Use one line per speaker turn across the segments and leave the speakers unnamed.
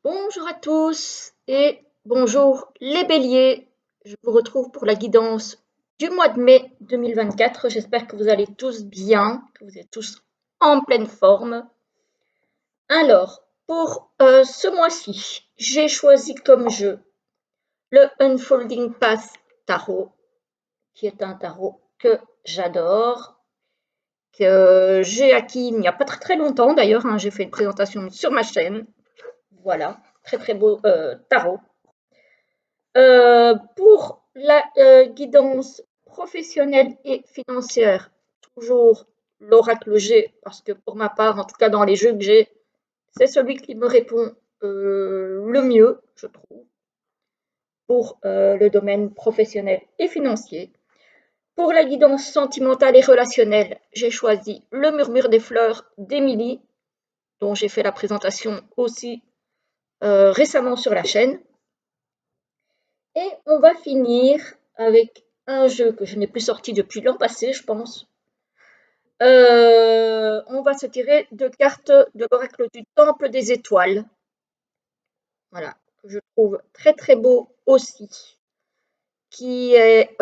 Bonjour à tous et bonjour les béliers. Je vous retrouve pour la guidance du mois de mai 2024. J'espère que vous allez tous bien, que vous êtes tous en pleine forme. Alors, pour ce mois-ci, j'ai choisi comme jeu le Unfolding Path Tarot, qui est un tarot que j'adore, que j'ai acquis il n'y a pas très longtemps d'ailleurs. J'ai fait une présentation sur ma chaîne. Voilà, très très beau tarot. Pour la guidance professionnelle et financière, toujours l'oracle G, parce que pour ma part, en tout cas dans les jeux que j'ai, c'est celui qui me répond le mieux, je trouve, pour le domaine professionnel et financier. Pour la guidance sentimentale et relationnelle, j'ai choisi le murmure des fleurs d'Émilie, dont j'ai fait la présentation aussi récemment sur la chaîne. Et on va finir avec un jeu que je n'ai plus sorti depuis l'an passé, je pense. On va se tirer deux cartes de l'oracle du Temple des Étoiles. Voilà, que je trouve très très beau aussi. Qui est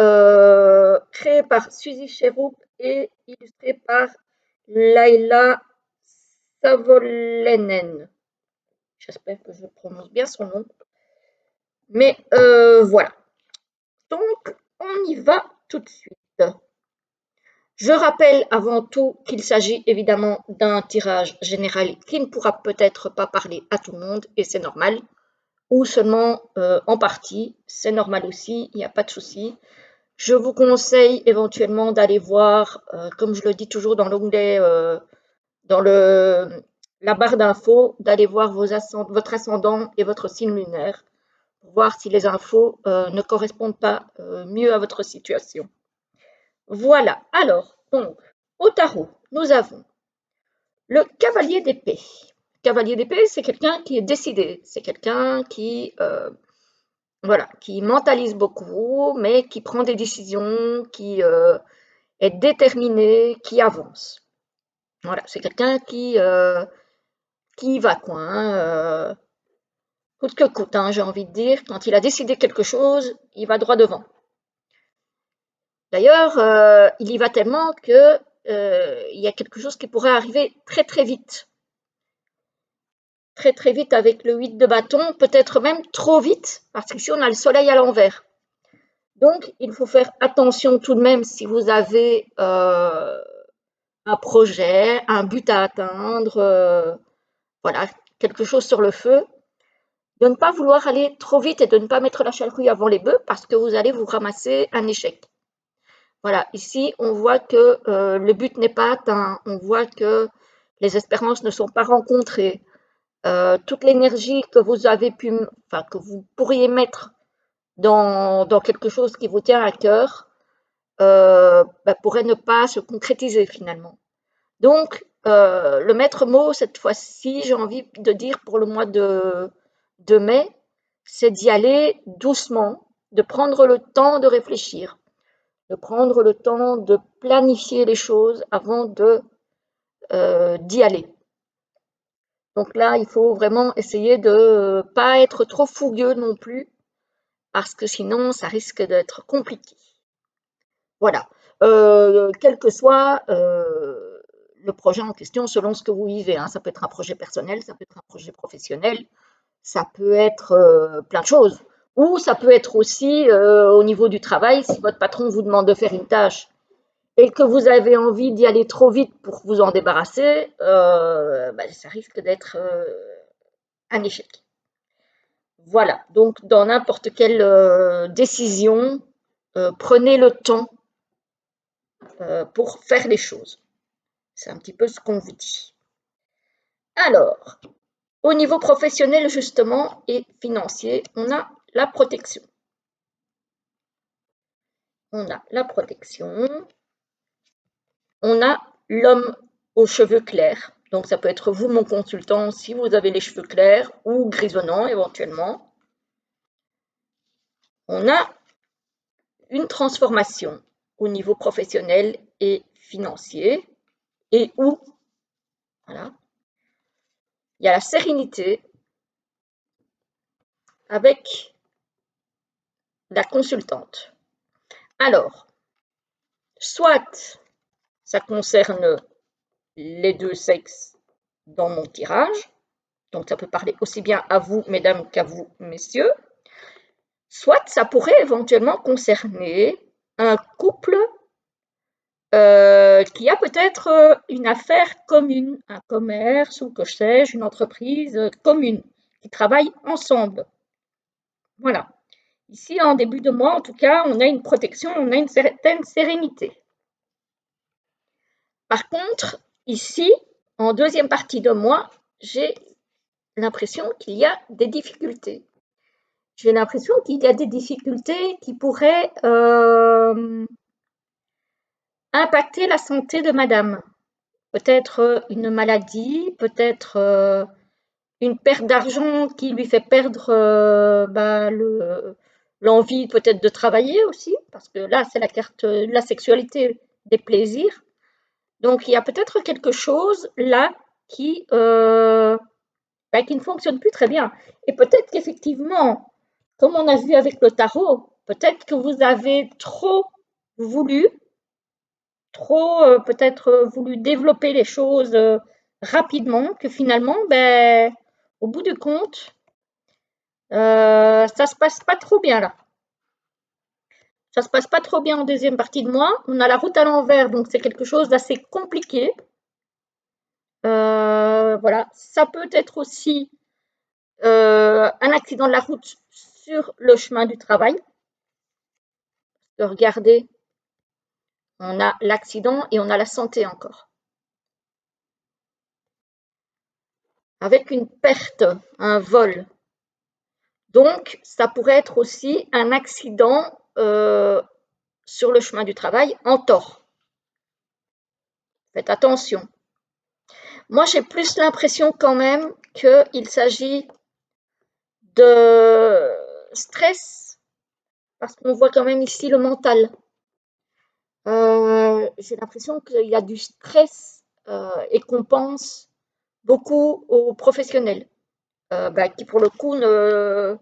créé par Suzy Sherrook et illustré par Laila Savolainen. J'espère que je prononce bien son nom. Mais voilà. Donc, on y va tout de suite. Je rappelle avant tout qu'il s'agit évidemment d'un tirage général qui ne pourra peut-être pas parler à tout le monde, et c'est normal, ou seulement en partie, c'est normal aussi, il n'y a pas de souci. Je vous conseille éventuellement d'aller voir, comme je le dis toujours dans l'onglet, dans la barre d'infos, d'aller voir votre ascendant et votre signe lunaire, pour voir si les infos ne correspondent pas mieux à votre situation. Voilà, alors, donc, au tarot, nous avons le cavalier d'épée. Cavalier d'épée, c'est quelqu'un qui est décidé, c'est quelqu'un qui, voilà, qui mentalise beaucoup, mais qui prend des décisions, qui est déterminé, qui avance. Voilà, c'est quelqu'un qui va quoi, coûte que coûte, j'ai envie de dire. Quand il a décidé quelque chose, il va droit devant. D'ailleurs, il y va tellement que il y a quelque chose qui pourrait arriver très très vite. Très très vite avec le 8 de bâton, peut-être même trop vite, parce qu'ici on a le soleil à l'envers. Donc il faut faire attention tout de même si vous avez un projet, un but à atteindre, voilà, quelque chose sur le feu, de ne pas vouloir aller trop vite et de ne pas mettre la charrue avant les bœufs parce que vous allez vous ramasser un échec. Voilà, ici on voit que le but n'est pas atteint, on voit que les espérances ne sont pas rencontrées. Toute l'énergie que vous avez enfin que vous pourriez mettre dans quelque chose qui vous tient à cœur, pourrait ne pas se concrétiser finalement. Donc, le maître mot cette fois-ci, j'ai envie de dire pour le mois de mai, c'est d'y aller doucement, de prendre le temps de réfléchir, de prendre le temps de planifier les choses avant d'y aller. Donc là, il faut vraiment essayer de ne pas être trop fougueux non plus, parce que sinon, ça risque d'être compliqué. Voilà. Quel que soit le projet en question, selon ce que vous vivez. Ça peut être un projet personnel, ça peut être un projet professionnel, ça peut être plein de choses. Ou ça peut être aussi au niveau du travail, si votre patron vous demande de faire une tâche et que vous avez envie d'y aller trop vite pour vous en débarrasser, ça risque d'être un échec. Voilà, donc dans n'importe quelle décision, prenez le temps pour faire les choses. C'est un petit peu ce qu'on vous dit. Alors, au niveau professionnel justement et financier, on a la protection. On a la protection, on a l'homme aux cheveux clairs. Donc ça peut être vous, mon consultant, si vous avez les cheveux clairs ou grisonnants éventuellement. On a une transformation au niveau professionnel et financier. Et où, voilà, il y a la sérénité, avec la consultante. Alors, soit ça concerne les deux sexes dans mon tirage, donc ça peut parler aussi bien à vous, mesdames, qu'à vous, messieurs, soit ça pourrait éventuellement concerner un couple qui a peut-être une affaire commune, un commerce ou que sais-je, une entreprise commune, qui travaillent ensemble. Voilà. Ici, en début de mois, en tout cas, on a une protection, on a une certaine sérénité. Par contre, ici, en deuxième partie de mois, j'ai l'impression qu'il y a des difficultés. J'ai l'impression qu'il y a des difficultés qui pourraient impacter la santé de madame. Peut-être une maladie, peut-être une perte d'argent qui lui fait perdre l'envie peut-être de travailler aussi, parce que là, c'est la carte de la sexualité des plaisirs. Donc, il y a peut-être quelque chose là qui ne fonctionne plus très bien. Et peut-être qu'effectivement, comme on a vu avec le tarot, peut-être que vous avez trop voulu, peut-être voulu développer les choses rapidement, que finalement, au bout du compte, ça se passe pas trop bien là. Ça se passe pas trop bien en deuxième partie de mois. On a la route à l'envers, donc c'est quelque chose d'assez compliqué. Voilà, ça peut être aussi un accident de la route sur le chemin du travail. Regardez, on a l'accident et on a la santé encore. Avec une perte, un vol. Donc, ça pourrait être aussi un accident sur le chemin du travail en tort. Faites attention. Moi, j'ai plus l'impression quand même qu'il s'agit de stress, parce qu'on voit quand même ici le mental. J'ai l'impression qu'il y a du stress et qu'on pense beaucoup aux professionnels, qui pour le coup ne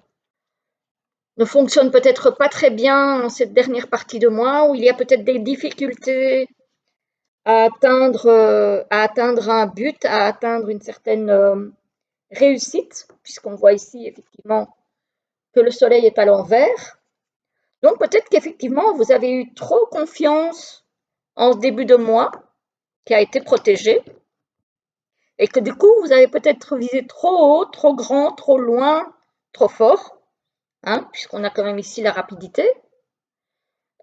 fonctionnent peut-être pas très bien en cette dernière partie de mois, où il y a peut-être des difficultés à atteindre un but, à atteindre une certaine réussite, puisqu'on voit ici effectivement que le soleil est à l'envers. Donc peut-être qu'effectivement, vous avez eu trop confiance en ce début de mois, qui a été protégé, et que du coup, vous avez peut-être visé trop haut, trop grand, trop loin, trop fort, hein, puisqu'on a quand même ici la rapidité,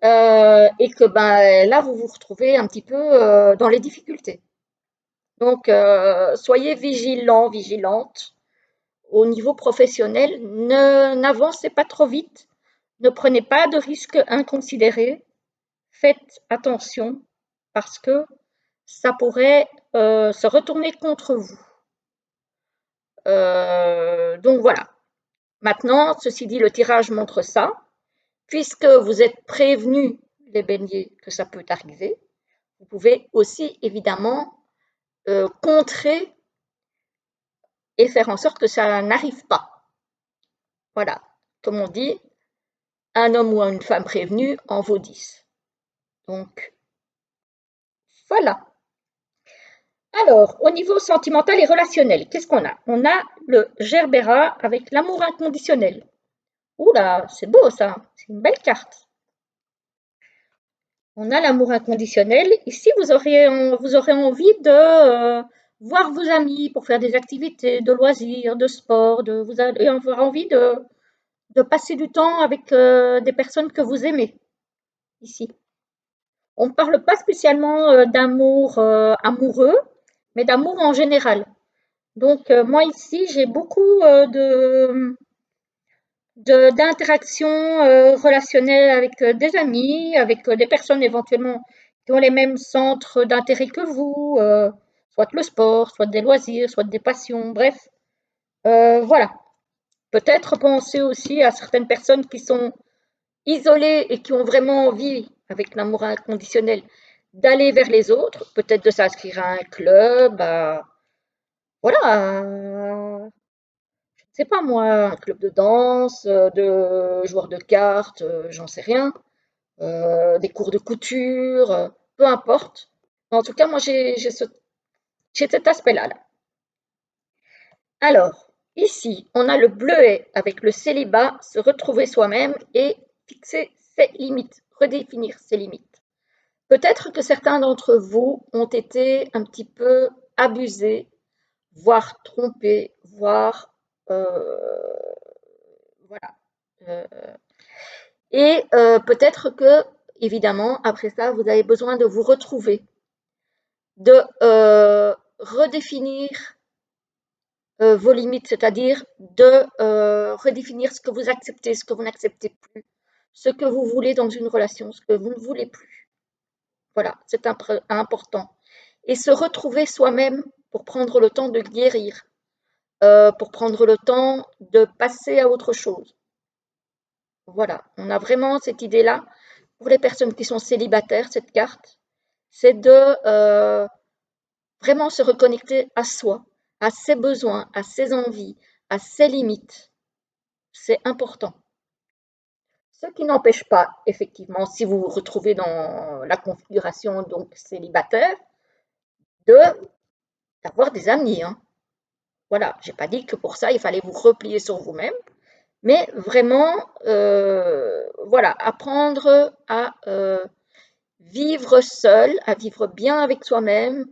et que là, vous vous retrouvez un petit peu dans les difficultés. Donc, soyez vigilants, vigilantes au niveau professionnel. N'avancez pas trop vite, ne prenez pas de risques inconsidérés, faites attention parce que ça pourrait se retourner contre vous. Donc voilà. Maintenant, ceci dit, le tirage montre ça. Puisque vous êtes prévenus, les béliers, que ça peut arriver, vous pouvez aussi évidemment contrer et faire en sorte que ça n'arrive pas. Voilà. Comme on dit, un homme ou une femme prévenue en vaut 10. Donc, voilà. Alors, au niveau sentimental et relationnel, qu'est-ce qu'on a? On a le Gerbera avec l'amour inconditionnel. Oula, c'est beau ça, c'est une belle carte. On a l'amour inconditionnel. Ici, vous aurez envie de voir vos amis pour faire des activités de loisirs, de sport. Vous allez avoir envie de passer du temps avec des personnes que vous aimez. Ici. On ne parle pas spécialement d'amour amoureux, mais d'amour en général. Donc, moi ici, j'ai beaucoup d'interactions relationnelles avec des amis, avec des personnes éventuellement qui ont les mêmes centres d'intérêt que vous, soit le sport, soit des loisirs, soit des passions, bref. Voilà. Peut-être penser aussi à certaines personnes qui sont isolées et qui ont vraiment envie, avec l'amour inconditionnel, d'aller vers les autres, peut-être de s'inscrire à un club, voilà, c'est pas moi, un club de danse, de joueurs de cartes, j'en sais rien, des cours de couture, peu importe. En tout cas, moi, j'ai cet aspect-là, là. Alors, ici, on a le bleuet avec le célibat, se retrouver soi-même et fixer ses limites, redéfinir ses limites. Peut-être que certains d'entre vous ont été un petit peu abusés, voire trompés, voire voilà. Euh, et peut-être que, évidemment, après ça, vous avez besoin de vous retrouver, de redéfinir vos limites, c'est-à-dire de redéfinir ce que vous acceptez, ce que vous n'acceptez plus, ce que vous voulez dans une relation, ce que vous ne voulez plus. Voilà, c'est important. Et se retrouver soi-même pour prendre le temps de guérir, pour prendre le temps de passer à autre chose. Voilà, on a vraiment cette idée-là. Pour les personnes qui sont célibataires, cette carte, c'est de vraiment se reconnecter à soi, à ses besoins, à ses envies, à ses limites. C'est important. Ce qui n'empêche pas, effectivement, si vous vous retrouvez dans la configuration donc célibataire, de d'avoir des amis. Hein. Voilà, j'ai pas dit que pour ça il fallait vous replier sur vous-même, mais vraiment, voilà, apprendre à vivre seul, à vivre bien avec soi-même,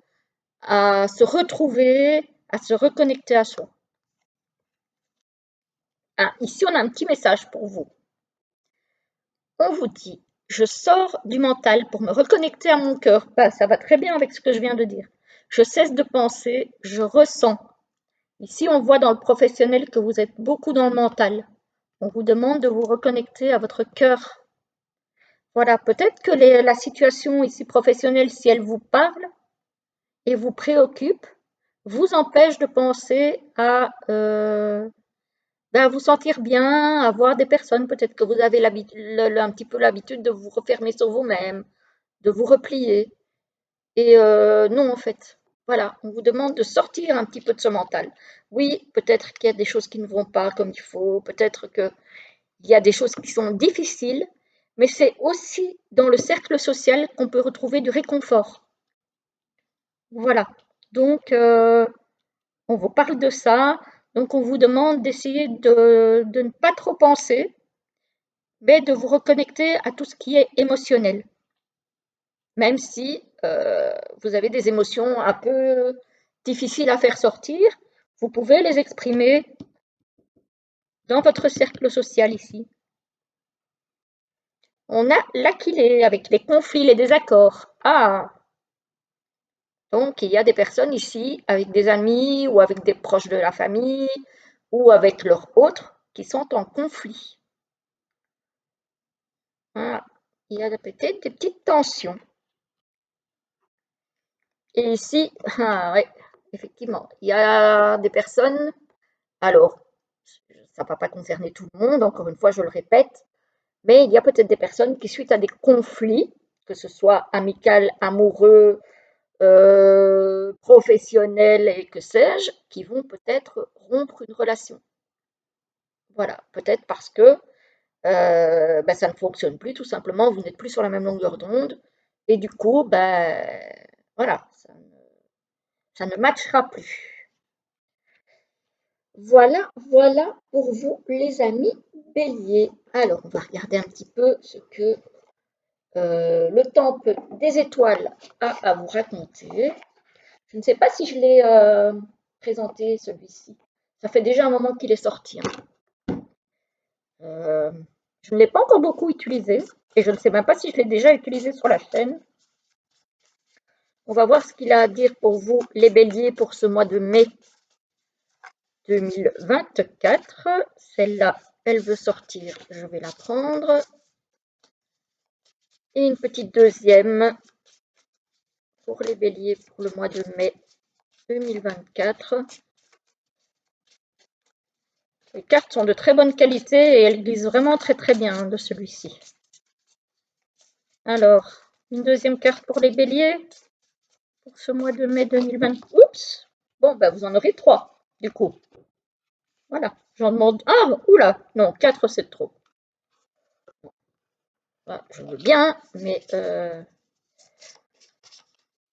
à se retrouver, à se reconnecter à soi. Ah, ici, on a un petit message pour vous. On vous dit, je sors du mental pour me reconnecter à mon cœur. Bah, ça va très bien avec ce que je viens de dire. Je cesse de penser, je ressens. Ici, on voit dans le professionnel que vous êtes beaucoup dans le mental. On vous demande de vous reconnecter à votre cœur. Voilà, peut-être que la situation ici professionnelle, si elle vous parle et vous préoccupe, vous empêche de penser à vous sentir bien, à voir des personnes. Peut-être que vous avez un petit peu l'habitude de vous refermer sur vous-même, de vous replier. Et non, en fait, voilà, on vous demande de sortir un petit peu de ce mental. Oui, peut-être qu'il y a des choses qui ne vont pas comme il faut, peut-être qu'il y a des choses qui sont difficiles, mais c'est aussi dans le cercle social qu'on peut retrouver du réconfort. Voilà, donc on vous parle de ça, donc on vous demande d'essayer de ne pas trop penser, mais de vous reconnecter à tout ce qui est émotionnel. Même si vous avez des émotions un peu difficiles à faire sortir, vous pouvez les exprimer dans votre cercle social ici. On a l'Aquilée avec les conflits, les désaccords. Ah, donc il y a des personnes ici avec des amis ou avec des proches de la famille ou avec leurs autres qui sont en conflit. Voilà. Il y a peut-être des petites tensions. Et ici, ah, ouais, effectivement, il y a des personnes, alors, ça ne va pas concerner tout le monde, encore une fois, je le répète, mais il y a peut-être des personnes qui, suite à des conflits, que ce soit amical, amoureux, professionnel et que sais-je, qui vont peut-être rompre une relation. Voilà, peut-être parce que ça ne fonctionne plus, tout simplement, vous n'êtes plus sur la même longueur d'onde, et du coup, voilà, ça ne matchera plus. Voilà, voilà pour vous les amis béliers. Alors, on va regarder un petit peu ce que le temple des étoiles a à vous raconter. Je ne sais pas si je l'ai présenté celui-ci. Ça fait déjà un moment qu'il est sorti. Hein. Je ne l'ai pas encore beaucoup utilisé et je ne sais même pas si je l'ai déjà utilisé sur la chaîne. On va voir ce qu'il a à dire pour vous, les béliers, pour ce mois de mai 2024. Celle-là, elle veut sortir, je vais la prendre. Et une petite deuxième pour les béliers pour le mois de mai 2024. Les cartes sont de très bonne qualité et elles glissent vraiment très très bien de celui-ci. Alors, une deuxième carte pour les béliers pour ce mois de mai 2024. Oups! Bon, vous en aurez 3 du coup. Voilà, j'en demande. Ah, oula, non, 4 c'est trop. Ah, je veux bien, mais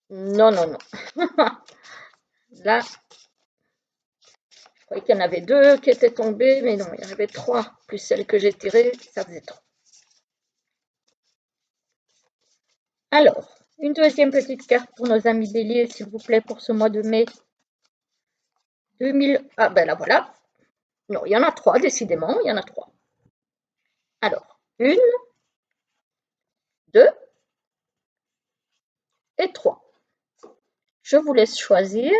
non, non, non. Là, je croyais qu'il y en avait 2 qui étaient tombées, mais non, il y en avait 3, plus celle que j'ai tirée, ça faisait trop. Alors, une deuxième petite carte pour nos amis béliers, s'il vous plaît, pour ce mois de mai 2000. Ah ben là, voilà. Non, il y en a 3, décidément, il y en a 3. Alors, 1, 2 et 3. Je vous laisse choisir.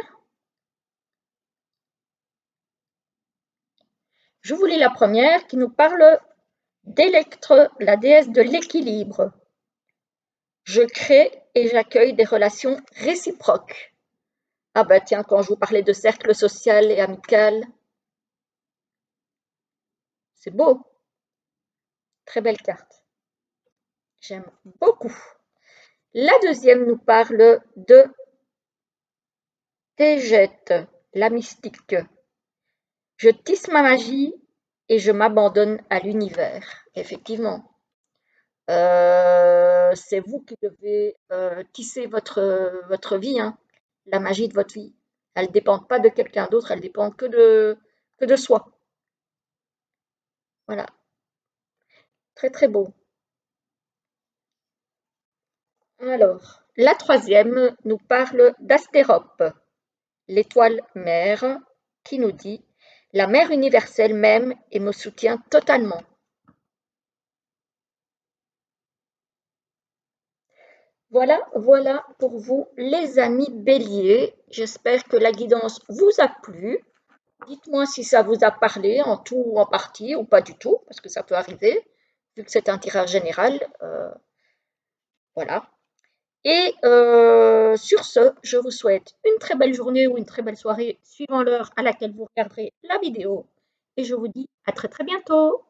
Je vous lis la première qui nous parle d'Électre, la déesse de l'équilibre. Je crée et j'accueille des relations réciproques. Ah bah tiens, quand je vous parlais de cercle social et amical, c'est beau, très belle carte. J'aime beaucoup. La deuxième nous parle de Tégette, la mystique. Je tisse ma magie et je m'abandonne à l'univers. Effectivement, c'est vous qui devez tisser votre vie, hein, la magie de votre vie. Elle ne dépend pas de quelqu'un d'autre, elle dépend que de soi. Voilà, très très beau. Alors, la troisième nous parle d'Astérope, l'étoile mère, qui nous dit la mère universelle m'aime et me soutient totalement. Voilà, voilà pour vous les amis béliers. J'espère que la guidance vous a plu. Dites-moi si ça vous a parlé en tout ou en partie ou pas du tout, parce que ça peut arriver, vu que c'est un tirage général. Voilà. Et sur ce, je vous souhaite une très belle journée ou une très belle soirée, suivant l'heure à laquelle vous regarderez la vidéo. Et je vous dis à très très bientôt.